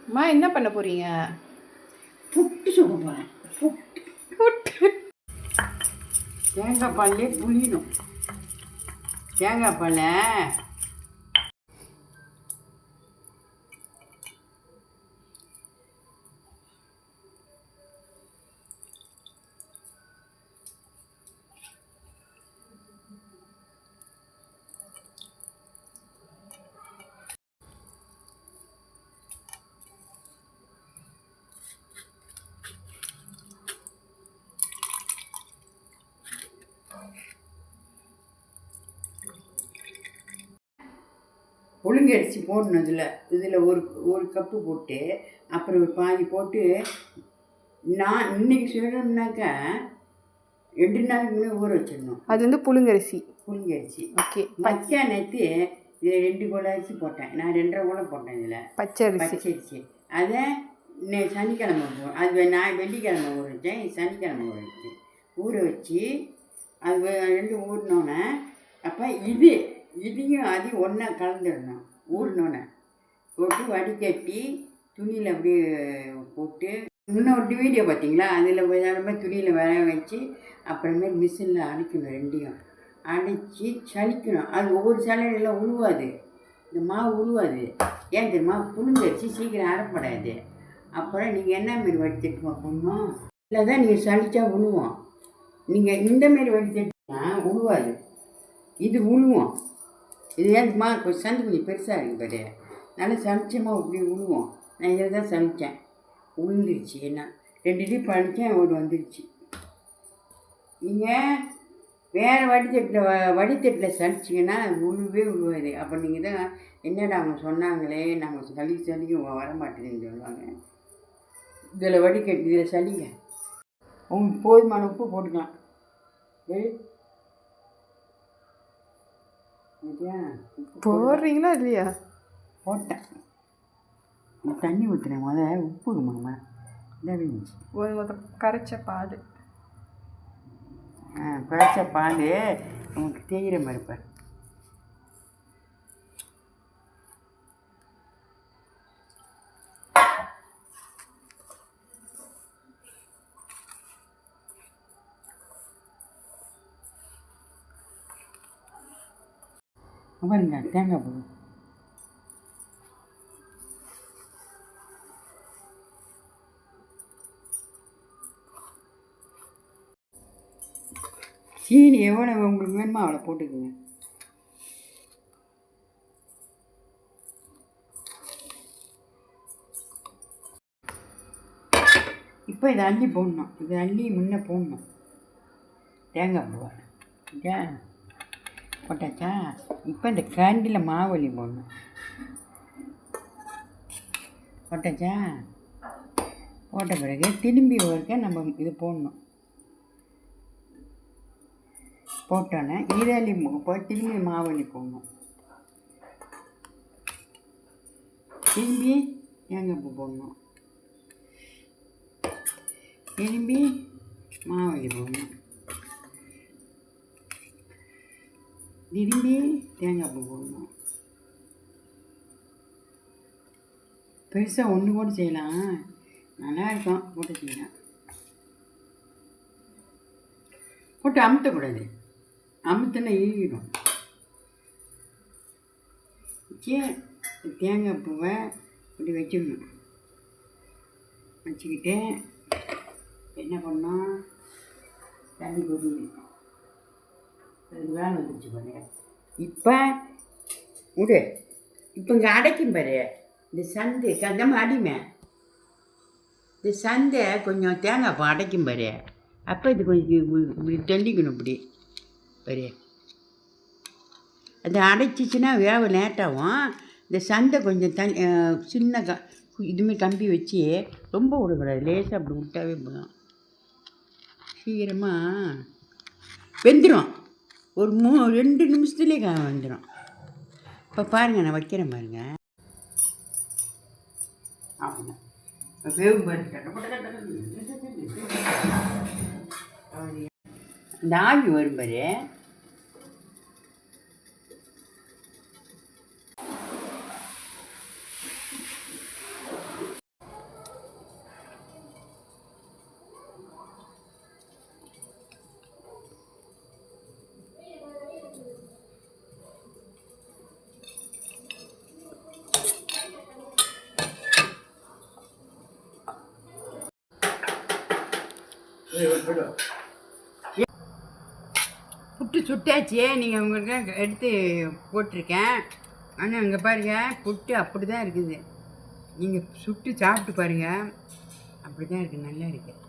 அம்மா என்ன பண்ண போறீங்க? புட்டு சுட போகிறேன். புட்டு தேங்காய் பால்லே புளியணும். தேங்காய் பாலை புழுங்கரிசி போடணும். இதில் ஒரு கப்பு போட்டு அப்புறம் ஒரு பாதி போட்டு நான் இன்றைக்கி சொல்லணும்னாக்கா 2 நாளைக்கு முன்னே ஊற வச்சிடணும். அது வந்து புழுங்கரிசி. ஓகே. பச்சை நேற்று இதில் 2 கோல அரிசி போட்டேன். நான் 2.5 கோல போட்டேன். இதில் பச்சரிசி அதை சனிக்கிழமை அது நான் வெள்ளிக்கிழமை ஊற வச்சேன். சனிக்கிழமை ஊற வச்சேன். ஊற வச்சு அது 2 ஊறினோன்னே அப்போ இதையும் அதையும் ஒன்றா கலந்துடணும். ஊறினோன்னே போட்டு வடிகட்டி துணியில் அப்படியே போட்டு இன்னொரு வீடியோ பார்த்தீங்களா, அதில் எல்லாருமே துணியில் வர வச்சு அப்புறமே மிஷினில் அடிக்கணும். 2யும் அடித்து சலிக்கணும். அது ஒவ்வொரு சலையெல்லாம் உழுவாது. இந்த மாவு உழுவாது. ஏன் தெரியுமா? புழுங்கரிசி சீக்கிரம் அரைப்படாது. அப்புறம் நீங்கள் என்ன மாரி வடித்தட்டுமா போடணும், இல்லை தான் நீங்கள் சளிச்சா உழுவோம். நீங்கள் இந்தமாரி வடித்தட்டுனா உழுவாது. இது உழுவோம். இது ஏன்மா கொஞ்சம் சந்தி கொஞ்சம் பெருசாக இருக்குது பாரு. நல்லா சளிச்சமாக இப்படி உழுவோம். நான் இதில் தான் சமைச்சேன். உழுந்துருச்சு. என்ன 2 டிப் அடித்தேன், ஒரு வந்துருச்சு. நீங்கள் வேறு வடித்தட்டில் சளிச்சிங்கன்னா உழுவே உழுவாது. அப்போ நீங்கள் தான் என்னடா அவங்க சொன்னாங்களே நம்ம சளிக்கும் வர மாட்டேங்குதுன்னு சொல்லுவாங்க. இதில் வடிகட்டி இதில் சளிங்க. உங்களுக்கு போதுமான உப்பு போட்டுக்கலாம். போடுறீங்களா இல்லையா? போட்டேன். தண்ணி ஊற்றுறேன். உப்பு மாமா இதாக இருந்துச்சு. ஒரு கரைச்ச பால். கரைச்ச பால் நமக்கு தேயிற மாதிரி பாரு. பாருங்க தேங்காய் பூ. சீனி எவ்வளோ உங்களுக்கு வேணுமோ அவ்வளோ போட்டுக்குங்க. இப்போ இதை அள்ளி போடணும். இதை அள்ளி முன்னே போடணும். தேங்காய் பூவை போட்டாச்சா? இப்போ இந்த கேண்டில் மாவலி போடணும். போட்டாச்சா? போட்ட பிறகு திரும்பி ஒருக்க நம்ம இது போடணும். போட்டோன்னே இதழி போய் திரும்பி மாவலி போடணும். திரும்பி தேங்காய் பூ போடணும். திரும்பி மாவலி போடணும். திரும்பி தேங்காய் பூ போடணும். பெருசாக ஒன்று கூட செய்யலாம். நல்லா இருக்கும். போட்டு செய்யலாம். போட்டு அமுத்தக்கூடாது. அமுத்தினா இழுகிடும். தேங்காய் பூவை இப்படி வச்சிடணும். வச்சுக்கிட்டு என்ன பண்ணோம், தண்ணி கொதிக்கணும். வேலை வந்துருச்சு பாரு. இப்போ விடு. இப்போ இங்கே அடைக்கும் பாரு. இந்த சந்தை கந்தமாக அடிமை. இந்த சந்தை கொஞ்சம் தேங்காய் பூ அடைக்கும் பாரு. அப்போ இது கொஞ்சம் இப்படி தெளிக்கணும். இப்படி பாரு. அது அடைச்சிச்சின்னா வேக லேட்டாகும். இந்த சந்தை கொஞ்சம் சின்ன இதுமாரி கம்பி வச்சு ரொம்ப விடக்கூடாது. லேசாக அப்படி விட்டாவே போதும். சீக்கிரமாக வெந்துடும். ஒரு 2 நிமிஷத்துலேயே வந்துடும். இப்போ பாருங்கள், நான் வைக்கிறேன் பாருங்கள். அப்படிதான் இப்போ வேவு பாருங்க. இந்த ஆவி வரும் பாரு. புட்டு சுட்டாச்சு, நீங்கள் உங்களுக்கு எடுத்து போட்டிருக்கேன். ஆனால் இங்கே பாருங்கள், புட்டு அப்படி தான் இருக்குது. நீங்கள் சுட்டு சாப்பிட்டு பாருங்கள், அப்படி தான் இருக்குது, நல்லா இருக்குது.